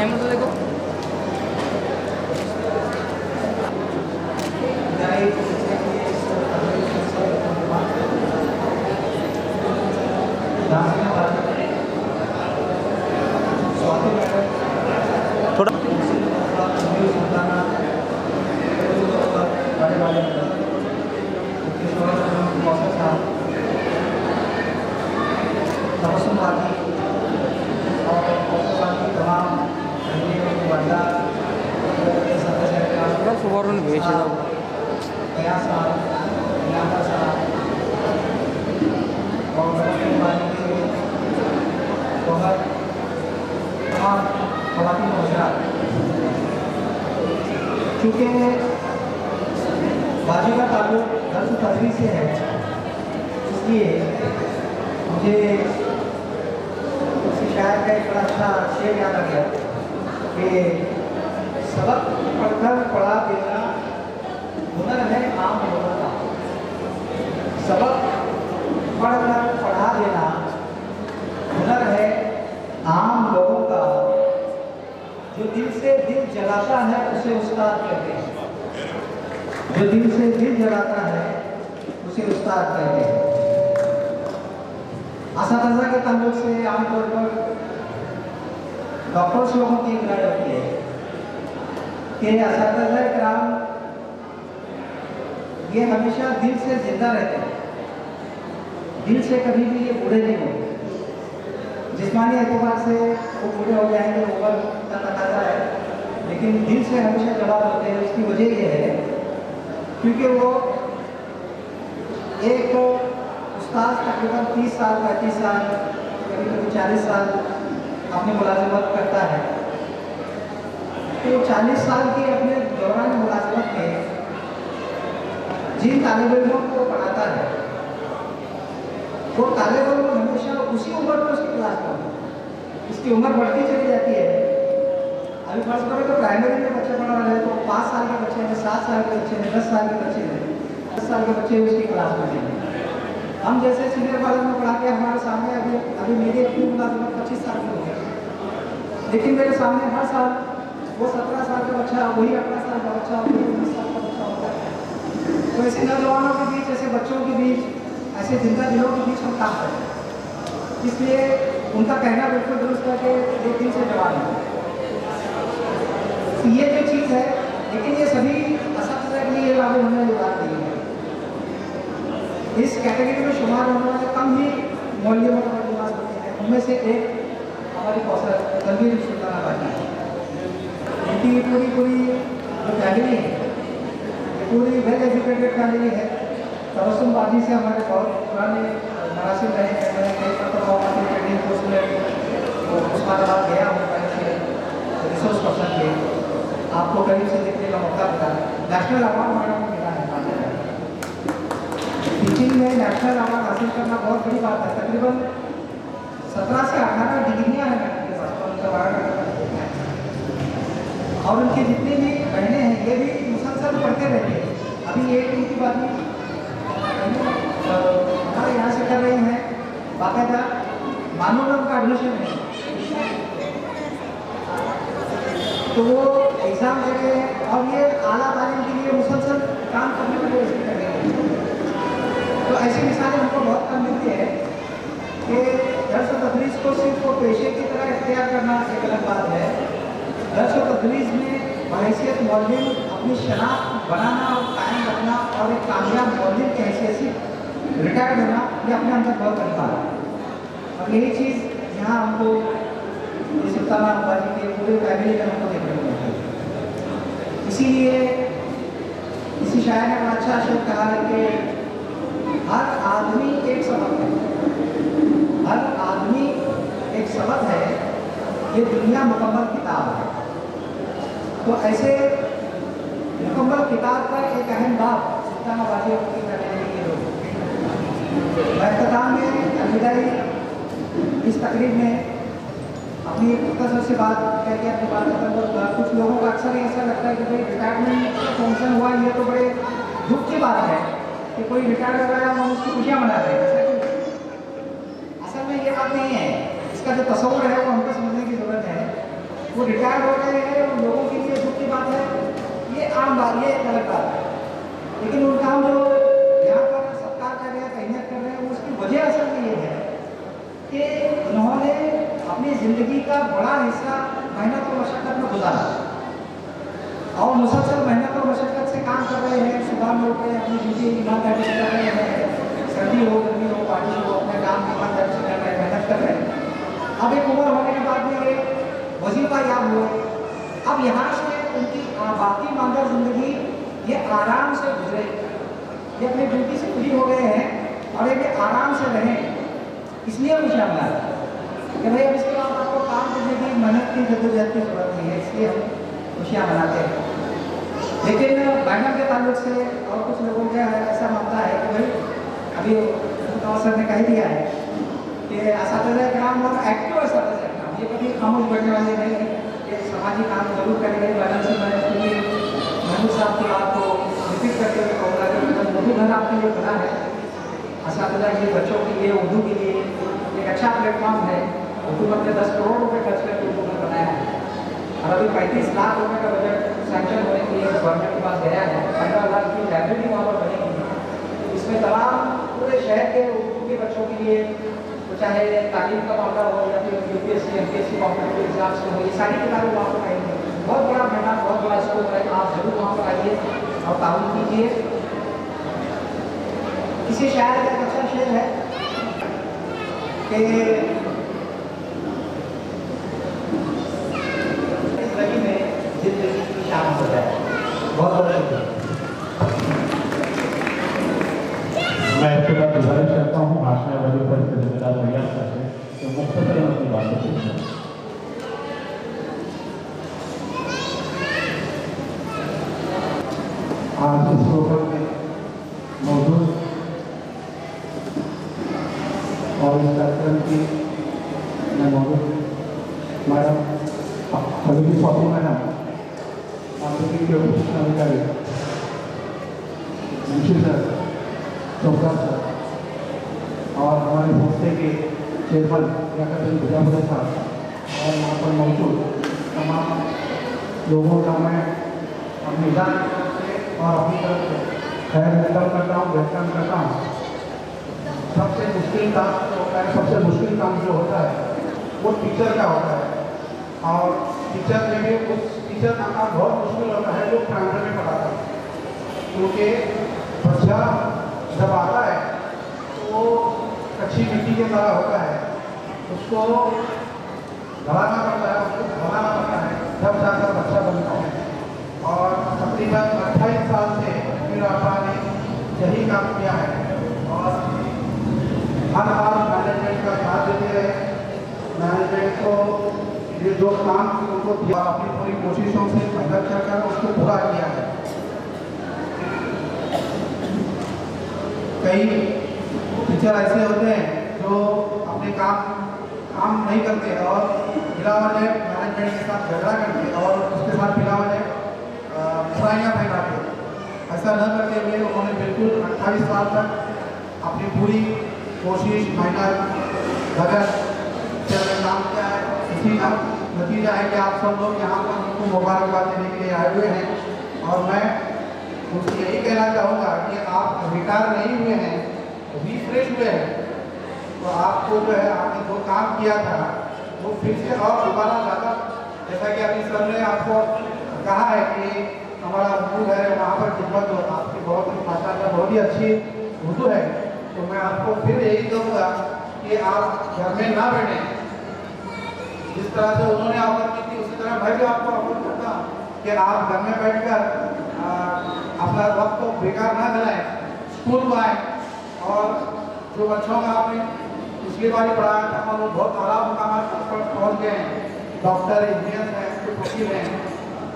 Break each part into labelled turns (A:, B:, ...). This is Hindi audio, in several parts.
A: टाइम तो देखो। थोड़ा सुबह भेज
B: क्योंकि बाजी का ताल्लुक दर्स तदरीस से है, इसलिए मुझे उसी शायर का एक बड़ा अच्छा शेर याद आ गया कि सबक पढ़कर पढ़ा देना हुनर है आम लोगों का। सबक पढ़कर पढ़ा देना हुनर है आम लोगों का। जो दिल से दिल जलाता है उसे उस्ताद कहते हैं। जो दिल से दिल जलाता है उसे उस्ताद कहते हैं। असातिज़ा के ताल्लुक से आमतौर पर डॉक्टर्स लोगों की एक राय होती है कि असातिज़ा इकराम ये हमेशा दिल से जिंदा रहते हैं, दिल से कभी भी ये बूढ़े नहीं होते। जिस्मानी एतबार से वो बूढ़े हो जाएंगे, उम्र का तकाजा है, लेकिन दिल से हमेशा जवाब होते हैं। इसकी वजह ये है क्योंकि वो एक उस्ताद तकरीबन 30 साल 35 साल कभी कभी 40 साल अपनी मुलाजिमत करता है। तो 40 साल के अपने दौरान मुलाजिमत में जिन तालिब इल्मों को पढ़ाता है वो तालिब इल्म हमेशा उसी उम्र में उसकी क्लास में होता है। इसकी उम्र बढ़ती चली जाती है। अभी फर्ज करो तो प्राइमरी में बच्चे पढ़ा रहे हैं तो 5 साल के बच्चे हैं, 7 साल के बच्चे हैं, 10 साल के बच्चे हैं, 10 साल के बच्चे उसकी क्लास में हैं। हम जैसे सीनियर कॉलेज में पढ़ा के हमारे सामने अभी मेरी अपनी मुलाजिमत 25 साल की हो गई, लेकिन मेरे सामने हर साल वो 17 साल का बच्चा, वही 18 साल का बच्चा, वही 19 साल का बच्चा होता है। तो ऐसे नौजवानों के बीच, ऐसे बच्चों के बीच, ऐसे जिंदा दिलों के बीच हम काम करते हैं। इसलिए उनका कहना बिल्कुल दुरुस्त है कि ये दिल से जवाब है। ये जो चीज़ है, लेकिन ये सभी असातिज़ा के लिए लागू होने वाली बात नहीं है। इस कैटेगरी में शुमार होने वाले कम ही मौलवी मुतअल्लिमात होते हैं। उनमें से एक हमारी कौसर तनवीर सुल्ताना बाजी है। इनकी पूरी जो फैमिली है, पूरी वेल एजुकेटेड फैमिली है। तबस्सुम बाजी से हमारे बहुत पुराने मरासिल रहे हैं। मैंने कई मरतबा ट्रेनिंग कोर्स में उस्मानाबाद गया हूँ, रिसोर्स पर्सन थे, आपको करीब से देखने का मौका मिला। नेशनल अवार्ड मैडम को मिला है। टीचिंग में नेशनल अवार्ड हासिल करना बहुत बड़ी बात है। तकरीबन 17 से 18 डिग्रियाँ हैं मैडम के पास, उनका और उनकी जितनी भी बहनें हैं ये भी मुसलसल पढ़ते रहते हैं। अभी एक उनकी बात हमारे यहाँ से कर रही हैं, बाकायदा मालूम है उनका एडमिशन नहीं, तो वो एग्ज़ाम दे रहे हैं और ये आला तालीम के लिए मुसलसल काम करने की कोशिश कर रहे हैं। तो ऐसी मिसालें हमको बहुत कम मिलती है कि दर्स व तदरीस को सिर्फ वो पेशे की तरह इख्तियार करना एक अलग बात है। दर्स व तदरीस में बहैसियत मौलवी अपनी शनाख्त बनाना और कायम रखना और एक कामयाब मौलवी की हैसियत से रिटायर्ड होना, ये अपने अंदर बहुत बड़ी बात है। और यही चीज़ यहाँ हमको सुल्ताना बाजी के पूरे फैमिली में हमको देखने को मिलती है। इसीलिए इसी शायर ने बड़ा अच्छा शेर कहा है कि हर आदमी एक सबक है, हर आदमी एक सबक है, ये दुनिया मुकम्मल किताब है। तो ऐसे मुकम्मल किताब का एक अहम बाब सुल्ताना बाजी की फैमिली के लोग इख्तिताम में अलविदाई इस तकरीब में अपनी एक मुख्तसर से बात करके अपनी बात खत्म करूँगा। कुछ लोगों को अक्सर ऐसा लगता है कि भाई रिटायरमेंट फंक्शन हुआ, ये तो बड़े दुख की बात है कि कोई रिटायर हो रहा है हम उसकी खुशियाँ मना रहे हैं। असल में ये बात नहीं है। इसका जो तस्वुर है वो हमको समझने की ज़रूरत है वो रिटायर्ड हो गए हैं, उन लोगों के लिए दुख की बात है, ये आम बात, ये एक अलग बात है। लेकिन उनका हम जो यहाँ पर सत्कार कर रहे हैं, तैनात कर रहे हैं, उसकी वजह असल में ये है कि उन्होंने अपनी ज़िंदगी का बड़ा हिस्सा मेहनत और मशक्क़त में गुजारा और मुसलसल मेहनत और मशक्क़त से काम कर रहे हैं, सुबह में उठ रहे हैं, अपनी ड्यूटी ईमानदारी से कर रहे हैं, सर्दी हो, गर्मी हो, बारिश हो, अपने काम की ईमानदारी से कर रहे हैं, मेहनत कर रहे हैं। अब एक उम्र होने के बाद में ये वजीफा याद हुआ, अब यहाँ से उनकी बाकी मानदा ज़िंदगी ये आराम से गुजरे, ये अपनी ड्यूटी से फ्री हो गए हैं और ये आराम से रहें, इसलिए खुशियाँ मना रहे हैं कि भाई अब इसके बाद आपको काम करने की मेहनत की जद्दोजहद की जरूरत नहीं है, इसलिए हम खुशियाँ मनाते हैं। लेकिन बैठक के ताल्लुक से और कुछ लोगों का ऐसा मानता है कि भाई अभी सर ने कह दिया है कि असातिज़ा कराम और एक्टिव असातिज़ा कराम ये कभी खामोश बैठने वाले नहीं है, ये समाजी काम जरूर करेंगे। बैलेंस महमूद साहब की बात को रिपीट करके हुए कहूँगा कि उर्दू घर आपके लिए बना है, असातिज़ा के लिए, बच्चों के लिए, उर्दू के लिए एक अच्छा प्लेटफॉर्म है। हुकूमत ने 10 करोड़ रुपये खर्च करके उर्दू घर बनाया है और अभी 35 लाख रुपए का बजट सैंक्शन होने के लिए गवर्नमेंट के पास गया है। 15 लाख की लाइब्रेरी वहाँ पर बनेगी, इसमें तमाम पूरे शहर के उर्दू के बच्चों के लिए, तो चाहे तालीम का मामला हो या फिर UPSC MPSC कॉम्पिटिटिव एग्जाम्स के हो, ये सारी किताबें वहाँ पर आएंगी। बहुत बड़ा मैदान, बहुत बड़ा स्कोप है, आप जरूर वहाँ पर आइए और ताउन कीजिए। किसी शायर का एक अच्छा शेर है कि जिंदगी में जिंदगी की शाम हो जाए। बहुत बहुत शुक्रिया।
C: मैं इसके बाद गुजारिश करता हूँ भाषण वाली पर जिम्मेदार तैयार करके तो मुख्तसर अपनी बातें करें।
D: आज इस प्रोग्राम में मौजूद और इस कार्यक्रम की मैं मौजूद madam Habibi Fatima madam, marketing के उप अधिकारी मुंशी सर, चौका सर और हमारे संस्थे के चेयरमैन याकतुल गुजामुद्दीन साहब और यहाँ पर मौजूद तमाम लोगों का मैं अपनी जान और अपनी तरफ से खैर मकदम करता हूँ, वेलकम करता हूँ। सबसे मुश्किल काम जो होता है, सबसे मुश्किल काम जो होता है वो टीचर का होता है और टीचर में भी उस टीचर का काम बहुत मुश्किल होता है जो प्राइमरी में पढ़ाता है, क्योंकि बच्चा जब आता है तो वो कच्ची मिट्टी की तरह होता है, उसको गलाना पड़ता है, उसको बनाना पड़ता है, जब जाकर बच्चा बनता है। और तकरीबन 28 साल से मेरे आपा ने यही काम किया है और हर बार मैनेजमेंट का साथ देते रहे। मैनेजमेंट को ये जो काम उनको दिया, अपनी पूरी कोशिशों से मेहनत कर उसको पूरा किया है। कई टीचर ऐसे होते हैं जो अपने काम नहीं करते और बिना वजह मैनेजमेंट के साथ झगड़ा करते और उसके साथ बिना वजह बुराइयाँ फैलाते। ऐसा न करते हुए उन्होंने बिल्कुल 28 साल तक अपनी पूरी कोशिश, मेहनत, लगन से काम किया है। इसी का नतीजा है कि आप सब लोग यहाँ पर उनको मुबारकबाद देने के लिए आए हुए हैं और मैं उनसे यही कहना चाहूँगा कि आप रिटायर नहीं हुए हैं, रिफ्रेश हुए हैं, तो आपको जो है आपने जो काम किया था वो फिर से और दोबारा ज़्यादा, जैसा कि अभी सर ने आपको कहा है कि हमारा उर्दू है वहाँ पर खिदमत हो, आपकी बहुत ही माशाअल्लाह बहुत ही अच्छी उर्दू है। तो मैं आपको फिर यही कहूँगा कि आप घर में ना बैठें, जिस तरह से उन्होंने ऑफर की थी उसी तरह मैं भी आपको ऑफर करता हूँ कि आप घर में बैठकर अपना वक्त को बेकार ना कराएं, स्कूल को आए और जो बच्चों का आपने पिछली बार पढ़ाया था और वो बहुत आला मुकाम पर पहुँच गए हैं, डॉक्टर, इंजीनियर हैं, कुछ वकील हैं,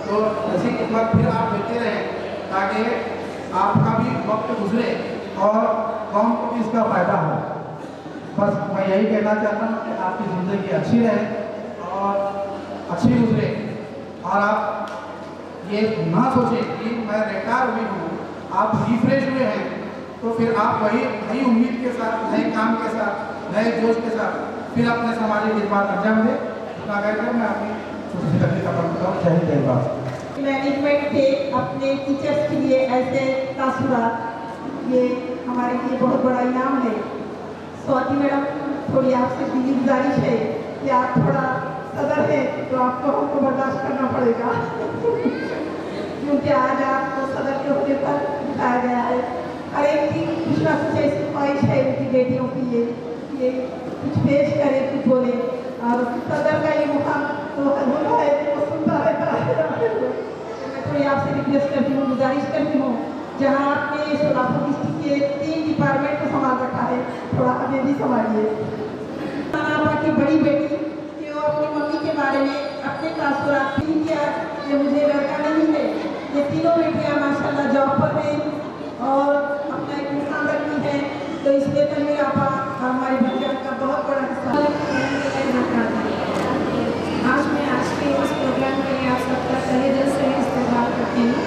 D: तो ऐसी खिदमत फिर आप देते रहें ताकि आपका भी वक्त गुजरे और कौम को भी इसका फ़ायदा हो। बस मैं यही कहना चाहता हूँ कि आपकी ज़िंदगी अच्छी रहे और अच्छी गुजरे और आप ये ना सोचें कि मैं रिटायर हुई हूँ, आप रिफ्रेश हुए हैं तो फिर आप वही नई उम्मीद के साथ, नए काम के साथ, नए जोश के साथ फिर अपने सामाजिक खिदमत अंजाम दें। इतना कहकर मैं अपनी किसी तकलीफ का मतलब जय हिंद जय भारत।
E: मैनेजमेंट के अपने टीचर्स के लिए ऐसे तासुरात, ये हमारे लिए बहुत बड़ा इनाम है। स्वाति मैडम, थोड़ी आपसे दिली गुजारिश है कि आप थोड़ा सदर है तो आपको हमको बर्दाश्त करना पड़ेगा क्योंकि आज आपको सदर के होने पर दिखाया गया है। हर एक की कुछ ना कुछ ऐसी ख्वाहिश है उनकी बेटियों की, ये कुछ पेश करे, कुछ बोले, और सदर का ये मुकाम तो होता है वो सुनता रहता है। मैं थोड़ी आपसे रिक्वेस्ट करती हूँ, गुजारिश करती हूँ, जहाँ आपने सोलापुर डिस्ट्रिक्ट के 3 डिपार्टमेंट को संभाल रखा है, थोड़ा हमें भी संभालिए। आपा की बड़ी बेटी कि वो अपनी मम्मी के बारे में अपने तासुरात नहीं किया कि मुझे लड़का नहीं है। ये तीनों बेटियाँ माशाल्लाह जॉब पर हैं और अपना एक मुकाम रखी है, तो इसलिए तनवीर आपा हमारी बच्चियों का बहुत बड़ा हिस्सा
F: आज मैं आज के इस प्रोग्राम के लिए आप सबका तहे दिल से इस्तेमाल करती हूँ।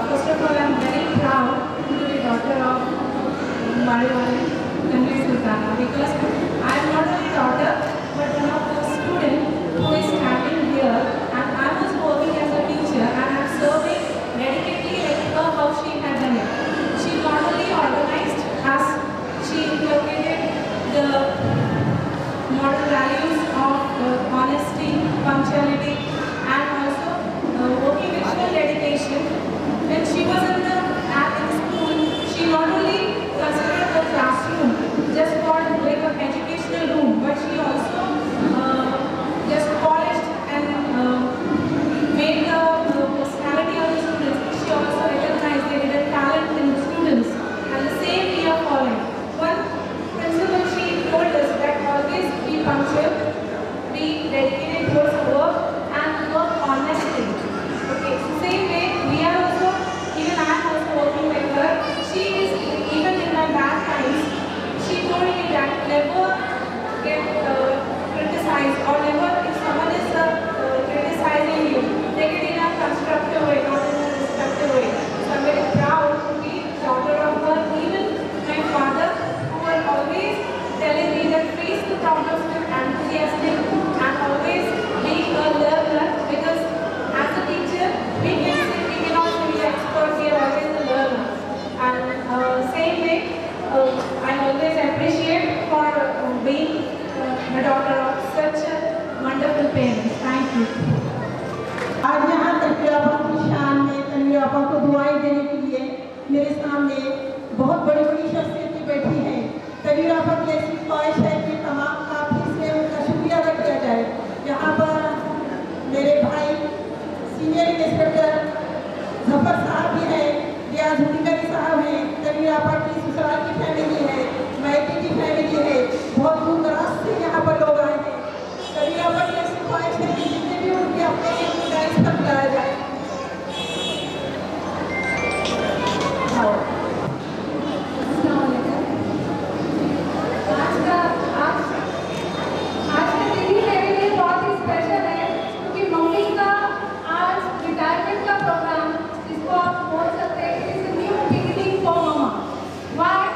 F: First of all I am very proud to be daughter of Madiwali Tanveer Sultana, because I am not only daughter but one of the student who is standing here, and I was working as a teacher and I am serving dedicatedly like her how she had done it. She not only organized us, she inculcated the model values of honesty, punctuality, and also vocational dedication. When she was in school, she not only considered the classroom just for like an educational room, but she also just polished and made the personality of the students. She also recognized the hidden talent in the students, and the same we are following. One principle she told us that always be punctual, be dedicated towards the work, and work honestly. Okay, so same way we are also, even I am also working like her. She is, even in my bad times, she told me that never get criticized, or never, if someone is criticizing you, take it in a constructive way, not in a destructive way. So I'm very proud to be daughter of her. Even my father, who was always telling me that please look out of it, enthusiastic, and always being a learner, because as a teacher, we cannot be expert, we are always a learner. And same way, I always appreciate for being the daughter of such a wonderful parents. Thank you.
E: आज यहाँ तनवीर आपा की शान में तनवीर आपा को दुआएं देने के लिए मेरे सामने बहुत बड़ी बड़ी शख्सियतें बैठी हैं। तनवीर आपा की ऐसी ख्वाहिश है कि तमाम काफी से उनका शुक्रिया अदा किया जाए। यहाँ पर मेरे भाई सीनियर इंस्पेक्टर जफर साहब भी हैं, रियाज हुटिकरी साहब हैं, तनवीर आपा की ससुराल की फैमिली है, मायके की फैमिली है, बहुत दूर दराज से यहाँ पर लोग आए हैं। तनवीर आपा की ऐसी ख्वाहिश है कि जितने भी उनके अपने डांस पर बुलाया जाए।
F: आज का दिन ही मेरे लिए बहुत ही स्पेशल है, क्योंकि मम्मी का आज रिटायरमेंट का प्रोग्राम, जिसको आप बोल सकते हैं it is a new beginning for mamma. Why?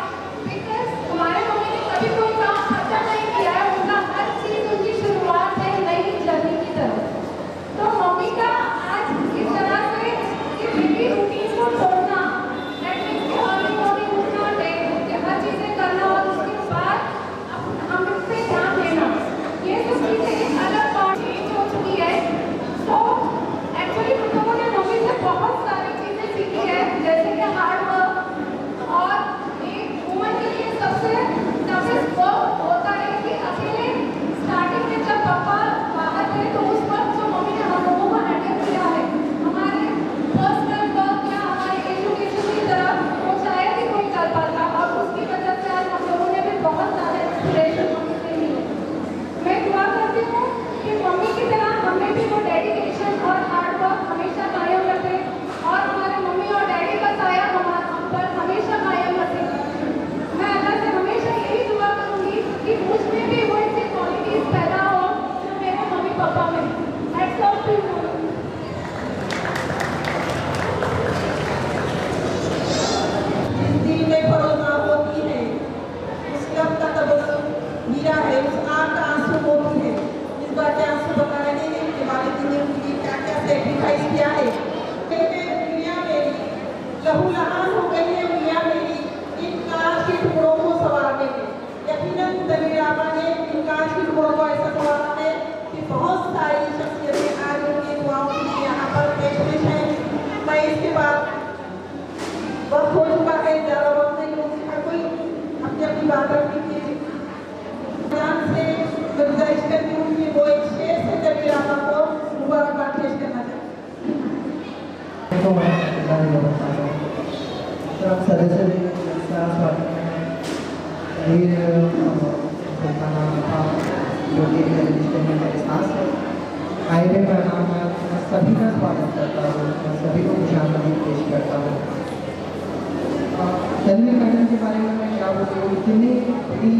F: Because हमारे मम्मी ने कभी कोई काम अच्छा नहीं किया है, उनका हर चीज उनकी शुरुआत है नई जर्नी की तरफ। तो मम्मी का आज इस तरह से कि डेली रूटीन को तोड़ना, दैट मीन्स कि अर्ली मॉर्निंग उठना, हर चीज़ें करना और उसके बाद हम इस पे ध्यान देना, ये सब चीज़ें एक अलग पार्ट चेंज हो चुकी है। तो एक्चुअली हम लोगों ने मम्मी से बहुत सारी चीज़ें सीखी है, जैसे कि हार्ड वर्क, और एक वुमन के लिए सबसे टफेस्ट वर्क होता है कि अकेले स्टार्टिंग में जब पापा बाहर थे तो उस वक्त जो मम्मी ने हम लोगों को हैंडल किया है हमारे पर्सनल वर्क या हमारे एजुकेशन की तरफ, वो शायद ही कोई कर पाता, और उसकी वजह से आज हम लोगों ने भी बहुत ज़्यादा इंस्पिरेशन मम्मी से ली है। मैं दुआ करती हूँ कि मम्मी की तरह हमें भी वो डेडिकेशन और हार्ड वर्क हमेशा कायम रखे, और हमारे मम्मी और डैडी का साया हम पर हमेशा कायम रखे। मैं अल्लाह से हमेशा यही दुआ करूँगी कि मुझ में भी वो ऐसी क्वालिटीज़ पैदा हो जो मेरे मम्मी पापा में। Hats off to you.
E: जिस दिल में भरोसा होती है उस लब का तबस्सुम मीरा है, उस आँख का आंसू मोती है। इस बात के आंसू बता रहे हैं कि वालिद बात रखनी थी। ध्यान से मैं गुजारिश करती हूँ कि वो एक शेर से तनवीर आपा को मुबारकबाद पेश करना चाहती
B: सभी का स्वागत करता हूँ, मैं सभी को खुशामदीद पेश करता हूँ। तनवीर मैडम के बारे में मैं क्या बोलूँ, इतने बड़ी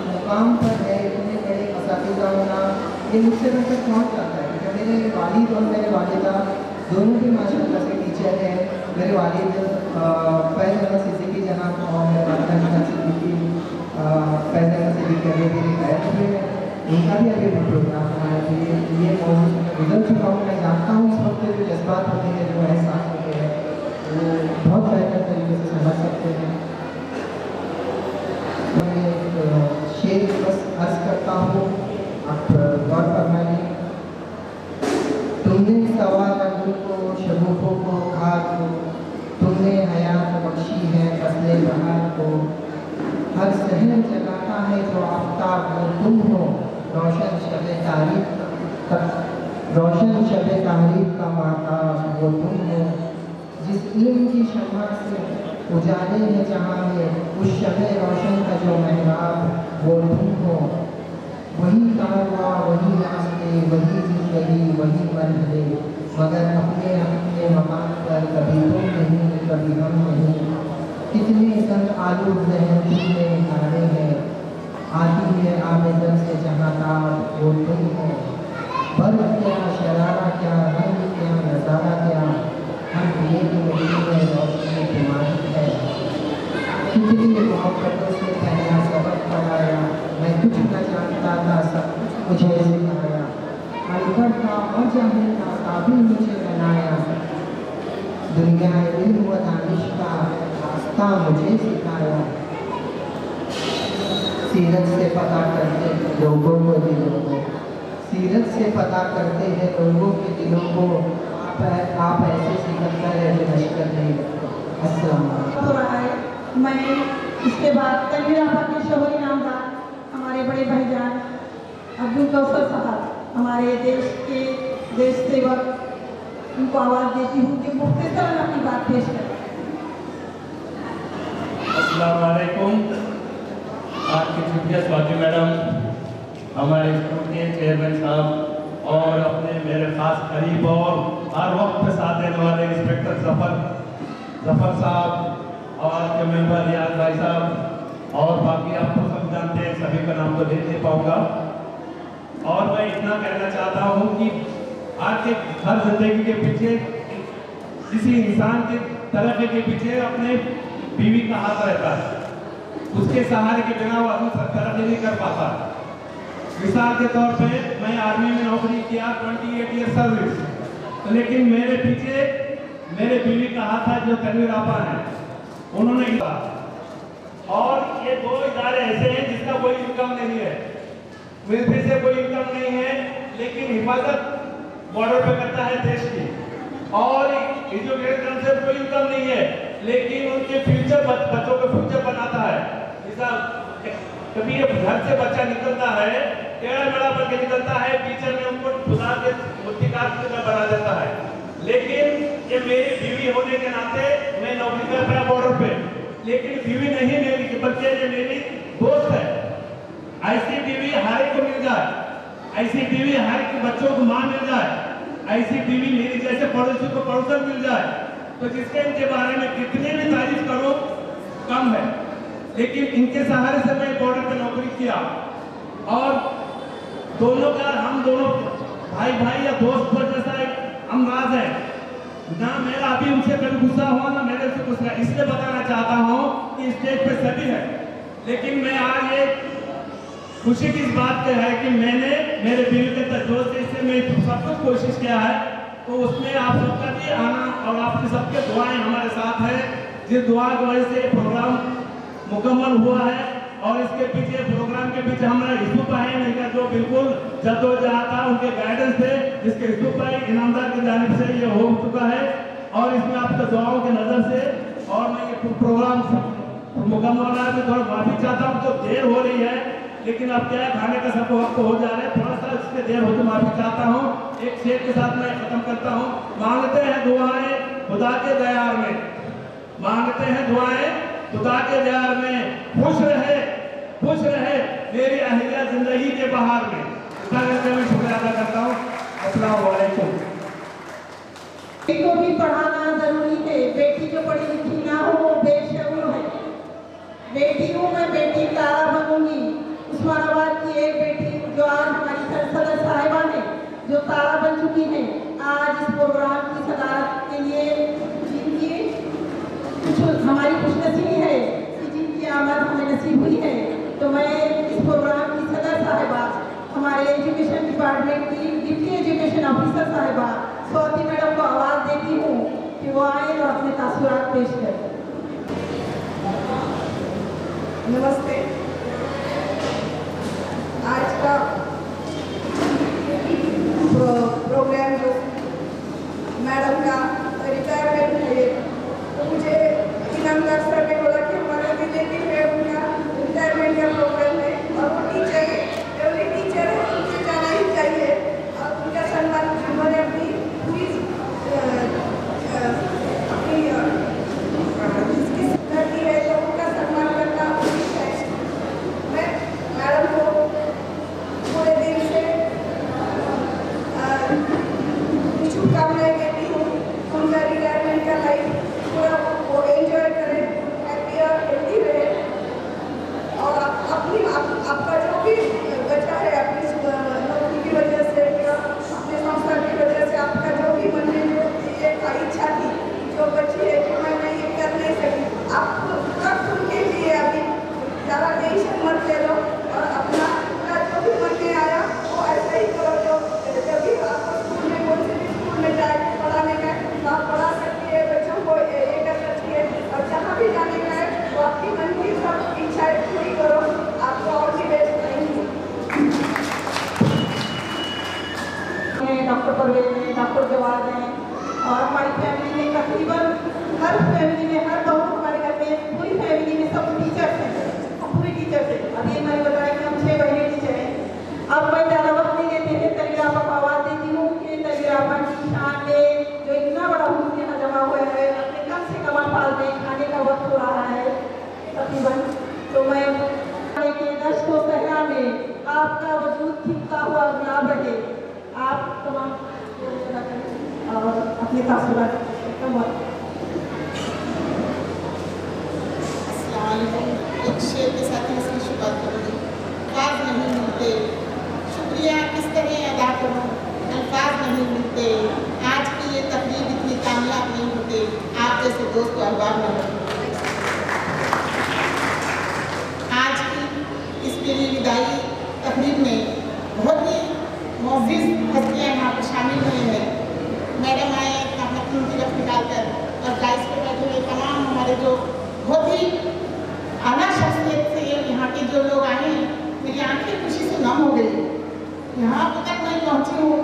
B: मुकाम पर है, इतने बड़े असातिज़ा होना, ये मुझसे तक पहुँच जाता है। क्योंकि मेरे वालिद और मेरे वालिदा दोनों भी माशाअल्लाह से टीचर हैं। मेरे वालिद फैज़ अहमद सिद्दीकी जनाब और मेरे वालिदा मीना सिद्दीकी फैज़ अहमद सिद्दीकी अभी भी रिटायर हुए हैं, उनका भी अभी प्रोग्राम हमारे लिए मौजूद गुजर चुका हूँ। मैं जानता हूँ इस वक्त जो जज्बात होते हैं, जो एहसास होते हैं, वो बहुत बेहतर तरीके से समझ सकते हैं। मैं शेर बस अर्ज करता हूँ, आप गौर फरमाइए। तुमने सवाल अंगूर को, शगुफों को, खाद को, तुमने हयात बख्शी है फसले बहार को। हर शहर जगाता है जो आफ्ताब वो तुम हो, रोशन शबे तारीख का महताब वो तुम हो। जिस इल्म की शम्मा से उजाले हैं जहाँ में, उस शबे रोशन का जो महराब वो तुम हो। वही कारवां, वही रास्ते, वही जिंदगी, वही मरहले, मगर अपने अपने मकान पर कभी तुम नहीं, कभी हम नहीं। कितने संग आलू जहन तुमने हारे हैं, आती है आवेदन से जहाँ ताब वो तुम हो। बर्फ क्या, शरारा क्या, रंग क्या, नज़ारा क्या, हर दिए की मिट्टी में रोशनी तुम्हारी है। कितनी मोहब्बतों से पहला सबक पढ़ाया, मैं कुछ न जानता था सब कुछ मुझे सिखाया। अनपढ़ था और जाहिल था काबिल मुझे बनाया, दुनिया इल्म व दानिश का रास्ता मुझे सिखाया। सीरत से पता करते हैं लोगों को दिलों को, सीरत से पता करते हैं लोगों के दिलों को। आप ऐसे सिकंदर है जो लश्कर नहीं रखते। अस्सलाम वालेकुम।
E: हो रहा है। मैं इसके बाद तनवीर आपा के शोहरी नामदार हमारे बड़े भाईजान अब्दुल कौसर साहब, हमारे देश के देश सेवक, उनको आवाज़ देती हूँ कि मुख्तसरन अपनी बात पेश करें।
C: अस्सलाम वालेकुम। आपकी छुट्टियाँ स्वाति मैडम, हमारे स्कूल के चेयरमैन साहब और अपने मेरे खास करीब और हर वक्त पे साथ देने वाले इंस्पेक्टर जफर साहब और के मेंबर रियाज भाई साहब और बाकी आप तो सब जानते हैं, सभी का नाम तो ले नहीं पाऊँगा। और मैं इतना कहना चाहता हूँ कि आज के हर जिंदगी के पीछे, किसी इंसान के तरक्की के पीछे अपने बीवी का हाथ रहता है। उसके सहारे के बिना वो आदमी तरक्की नहीं कर पाता। मिसाल के तौर पे मैं आर्मी में नौकरी किया, 28 ईयर सर्विस, तो लेकिन मेरे पीछे मेरे बीवी का हाथ है जो तनवीर आपा है, उन्होंने कहा। और ये दो इदारे ऐसे हैं जिसका कोई इनकम नहीं है, मिलिट्री से कोई इनकम नहीं है, लेकिन हिफाजत बॉर्डर पे करता है देश की, और एजुकेशन से कोई इनकम नहीं है, लेकिन उनके फ्यूचर बच्चों का फ्यूचर बनाता है। कभी घर से बच्चा निकलता है, टेढ़ा मेढ़ा बन के निकलता है, टीचर ने उनको खुदा के मुफ्तिकार बना देता है। लेकिन ये मेरी बीवी होने के नाते मैं नौकरी कर पाया बॉर्डर पे, लेकिन बीवी नहीं मेरी बच्चे, ये मेरी दोस्त है। ऐसी बीवी हर एक को मिल जाए, ऐसी बीवी हर एक बच्चों को माँ मिल जाए, ऐसी बीवी मेरी जैसे पड़ोसी को पड़ोसन मिल जाए, तो जिसके इनके बारे में कितनी भी तारीफ करो कम है। लेकिन इनके सहारे से मैं बॉर्डर पे नौकरी किया, और दोनों का हम दोनों भाई भाई या दोस्त जैसा एक अंदाज है ना। मेरा अभी उनसे कभी गुस्सा हुआ ना मेरे से गुस्सा, इसलिए बताना चाहता हूँ कि स्टेज पे सभी है, लेकिन मैं आज ये खुशी की इस बात पे है कि मैंने मेरे बीवी के तजुर्बे से मैं सब कुछ कोशिश किया है, तो उसमें आप सबका भी आना और आपकी सबके दुआएं हमारे साथ है, जिस दुआ की वजह से प्रोग्राम मुकम्मल हुआ है। और इसके पीछे प्रोग्राम के पीछे हमारा यूसुफ भाई नहीं जो बिल्कुल जद्दोजहद था, उनके गाइडेंस थे, जिसके यूसुफ भाई इनामदार की जानिब से ये हो चुका है। और इसमें आपके दुआओं की नज़र से और मैं ये प्रोग्राम मुकम्मल होना है, मैं थोड़ा माफी चाहता हूँ। तो देर हो रही है, लेकिन अब क्या है, खाने का सबको वक्त हो जा रहा है, थोड़ा सा इसमें देर हो तो माफी चाहता हूँ। एक शेर के साथ मैं खत्म करता हूँ। मांगते हैं दुआएं खुदा के दयार में, मांगते हैं दुआएं खुदा के दयार में, खुश रहे मेरी अहलिया जिंदगी के बहार में। मैं शुक्रिया अदा करता हूँ। अस्सलाम वालेकुम।
E: बेटी को भी पढ़ाना जरूरी है। बेटी जो पढ़ी लिखी ना हो वो बेशऊर है। बेटी हूँ मैं, बेटी तारा बनूंगी। उस्मानाबाद की एक बेटी जो आज हमारी सदर साहिबा ने जो तारा बन चुकी है, आज इस प्रोग्राम की सदारत के लिए जिनकी हमारी खुशनसीबी है कि जिनकी आमद हमें नसीब हुई है, तो मैं इस प्रोग्राम की सदर साहिबा, हमारे एजुकेशन डिपार्टमेंट की डिप्टी एजुकेशन ऑफिसर साहिबा स्वाति मैडम को आवाज़ देती हूँ कि वो आए और अपने तासुरात पेश करें।
G: नमस्ते। आज का प्रोग्राम जो मैडम का रिटायरमेंट है, तो मुझे इनामदार सर ने बोला कि हमारा रिलेटिव है, उनका रिटायरमेंट का प्रोग्राम है और वो टीचर है, फेवरेट टीचर है, उनसे जाना ही चाहिए और उनका सम्मान उन्होंने अपनी फीस जिसकी धरती है तो उनका सम्मान करना उचित है। मैं मैडम को पूरे दिन से शुभकामनाएं देती हूँ। उनका रिटायरमेंट का लाइफ पूरा वो एंजॉय करें, हैप्पी और हेल्दी रहे और आपका जो भी बचा है अपनी नौकरी की वजह से या अपने संस्था की वजह से, आपका जो भी मन में जो एक इच्छा थी जो बची है कि मैं ये कर नहीं सकी, आप सब उनके लिए अभी ज़्यादा टेंशन मत ले लो और अपना जो भी मन में आया वो ऐसा ही करो। जो जब भी आपको स्कूल में कौन से भी स्कूल में जाए पढ़ाने का तो आप पढ़ा सकती है, बच्चों को ये कर सकती है और जहाँ भी जाने का है तो आपकी मन की सब इच्छाएं पूरी करो। आपको और भी बेस्ट करेंगे।
E: डॉक्टर परवेज हैं, डॉक्टर जवाद हैं और हमारी फैमिली में तकरीबन हर फैमिली में, हर गाँव हमारे घर में पूरी फैमिली में सब टीचर्स हैं, पूरे टीचर्स हैं। अभी मैंने बताया कि हम 6 महीने टीचर हैं। अब मैं ज़्यादा वक्त नहीं देते थे, तलीरापा को आवाज़ देती हूँ कि तलीरापा की शान में जो इतना बड़ा हुजूम यहाँ जमा हुआ है, अपने कम से कम पाल दें, खाने का वक्त हो रहा है तकरीबन, तो मैं के दश्त व सहरा में आपका वजूद खिलता हुआ गुलाब रहे। आप तमाम और अपने तासुरात
H: एक शेर के साथ ही इसकी शुरुआत करूँगी। अल्फाज नहीं मिलते, शुक्रिया किस तरह अदा करूँ, अल्फाज नहीं मिलते। आज की ये तकरीब इतनी कामयाब नहीं होते आप जैसे दोस्त को अहबाब न होते। आज की इस मेरी विदाई तकरीब में बहुत ही मोअज़्ज़िज़ हस्तियाँ यहाँ पर शामिल हुई हैं। मैडम आए अपना कीमती वक्त निकाल कर और डाइस पर बैठे हुए तमाम हमारे जो बहुत ही आला शख्सियत से यहाँ के जो लोग आए हैं, मेरी आंखें खुशी से नम हो गई। यहाँ तक मैं पहुँची हूँ,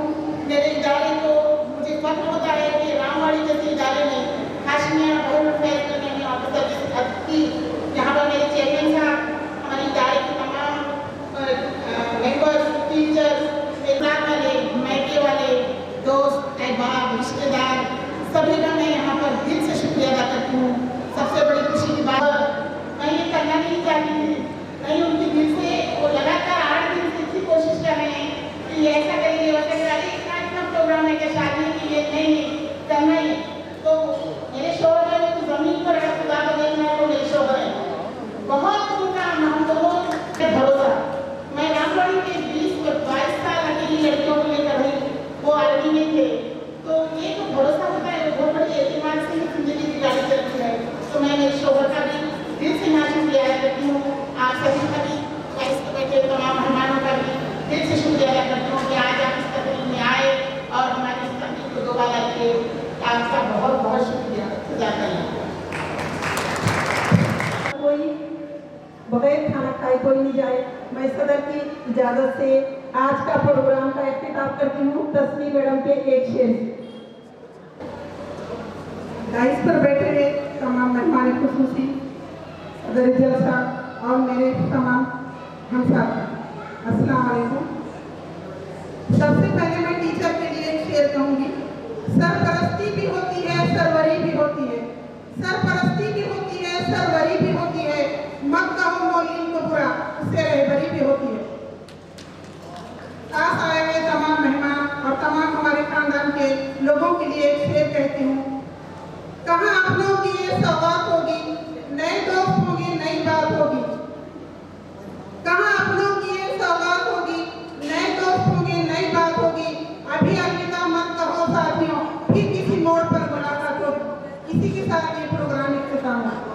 H: मेरे इदारे को मुझे फख्र होता है कि रामवाड़ी जैसे इदारे में हाशमिया बहुल फैज करने में ऑफिसर जैसे अतिथि, यहाँ पर मेरे चेयरमैन साहब, हमारे इदारे के तमाम मेंबर्स, टीचर्स, वाले, मैके वाले, दोस्त, अहबाब, रिश्तेदार, सभी का मैं यहाँ पर दिल से शुक्रिया अदा करती हूँ। सबसे बड़ी खुशी की बात, मैं ये करना नहीं चाहती थी, नहीं उनके दिल से वो लगातार 8 दिन से इतनी कोशिश कर रहे हैं कि ये ऐसा करेंगे वैसा करेंगे, इतना प्रोग्राम है कि शादी के लिए नहीं करना ही। तो मेरे शोहर है वो तो ज़मीन पर अगर खुदा को देखना है तो मेरे शोहर है, बहुत उनका हम दोनों पे भरोसा। मैं रामवाड़ी के 20-22 साल अकेली लड़कियों को लेकर रही, वो आर्मी में थे, तो ये जो भरोसा होता है वो बहुत बड़ी एतमाद से ही जिंदगी की गाड़ी चलती है। तो मैं मेरे शोहर का भी दिल से यहाँ शुक्रिया अदा करती हूँ, आप सभी का भी, इस पर बैठे तमाम मेहमानों का भी दिल से शुक्रिया अदा करती हूँ कि आज आप इस तकरीब में आए और हमारी इस तकरीब को दोबारा किए। आपका बहुत बहुत शुक्रिया अदा करें।
E: कोई बगैर खाना खाए कोई नहीं जाए। मैं सदर की इजाज़त से आज का प्रोग्राम का इख्तिताम करती हूँ तस्मी मैडम के एक शेर से। डाइस पर बैठे हुए तमाम मेहमान खुसूसी दरिजल साहब और मेरे तमाम हम साथी, अस्सलाम वालेकुम। सबसे पहले मैं टीचर के लिए एक शेर कहूँगी। सरपरस्ती भी होती है, सरवरी भी होती है, सरपरस्ती भी होती है, सरवरी भी होती है, मत कहो मौलिन को बुरा, उससे रहबरी भी होती है। आज आए हुए तमाम मेहमान और तमाम हमारे खानदान के लोगों के लिए एक शेर कहती हूँ। कहाँ अपनों की ये सौगात होगी, नए दोस्त होंगे, नई बात होगी। कहाँ अपनों की ये सौगात होगी, नए दोस्त होंगे, नई बात होगी। अभी अलविदा मत कहो साथियों, फिर किसी मोड़ पर मुलाकात होगी। इसी के साथ ये प्रोग्राम इख्तिताम हुआ।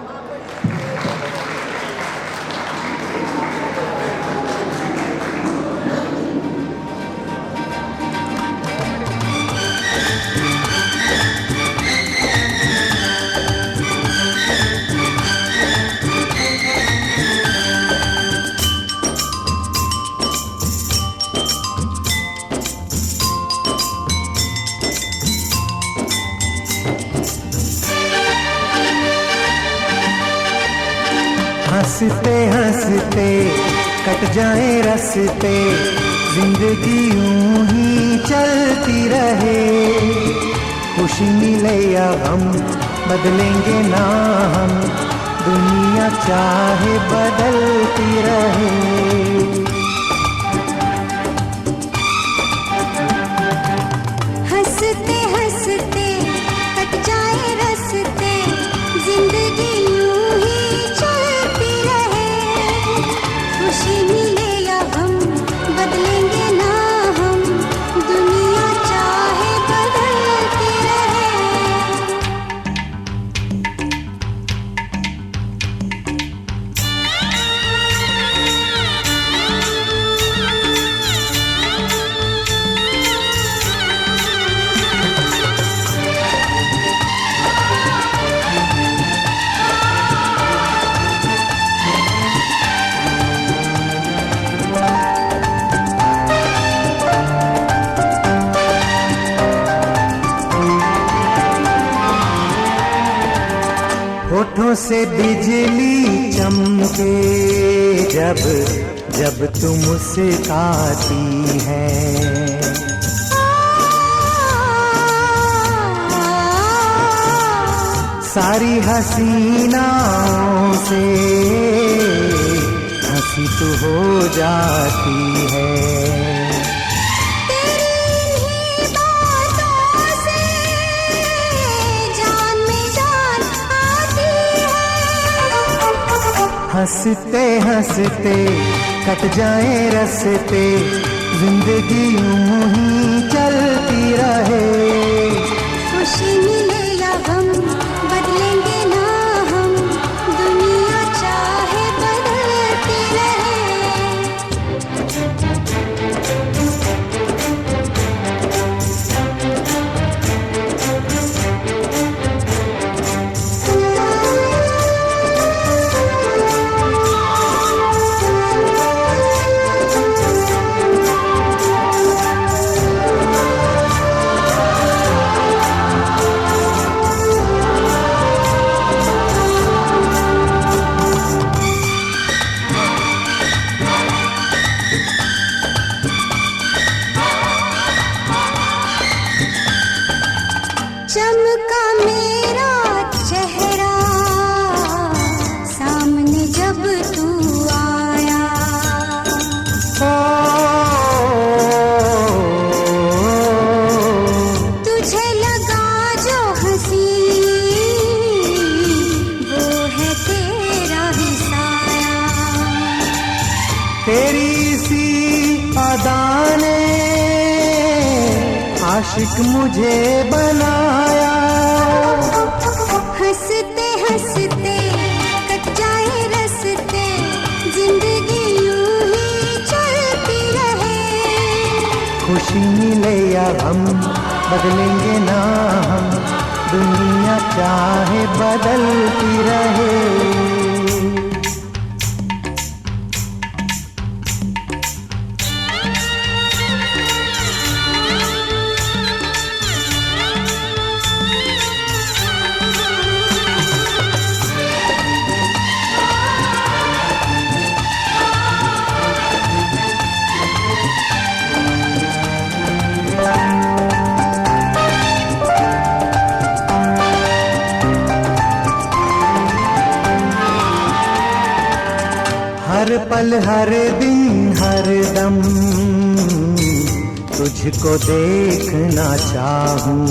I: हंसते हंसते कट जाए रस्ते, जिंदगी यूं ही चलती रहे। खुशी मिले या गम बदलेंगे ना हम, दुनिया चाहे बदलती रहे।
J: हंसते हंसते कट जाए रस्ते, जिंदगी यूं ही चलती रहे। खुशी मिले या गम बदलेंगे ना हम, दुनिया चाहे बदलती रहे।
I: होठों से बिजली चमके जब जब तुम मुस्कुराती है। सारी हसीनाओं से हंसी तो हो जाती है। हंसते हंसते कट जाए रस्ते, जिंदगी यूं ही चलती रहे।
J: खुशी मिले या गम बदलेंगे ना हम, दुनिया चाहे बदलती रहे। चमका मेरा चेहरा सामने जब तू आया। तुझे लगा जो हंसी वो है तेरा ही साया।
I: तेरी सी अदा ने आशिक मुझे बनाया।
J: हंसते हंसते कट जाए रस्ते, जिंदगी यूं ही चलती रहे।
I: खुशी मिले या गम बदलेंगे ना हम, दुनिया चाहे बदलती रहे। पल हर दिन हर दम तुझको देखना चाहूं।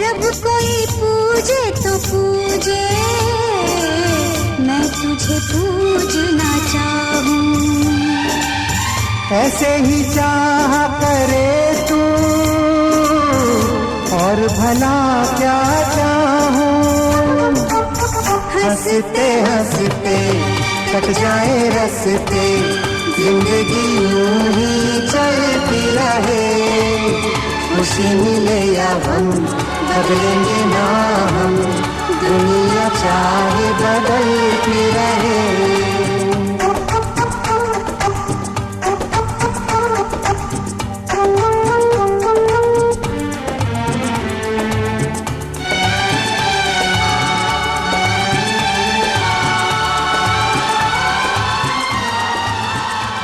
J: रब कोई पूजे तो पूजे, मैं तुझे पूजना चाहूं।
I: ऐसे ही चाह करे तू और भला क्या चाहूं। हंसते हंसते कट जाए रस्ते, जिंदगी यूं ही चलती रहे। खुशी मिले या हम बदलेंगे ना हम, दुनिया चाहे बदलती रहे।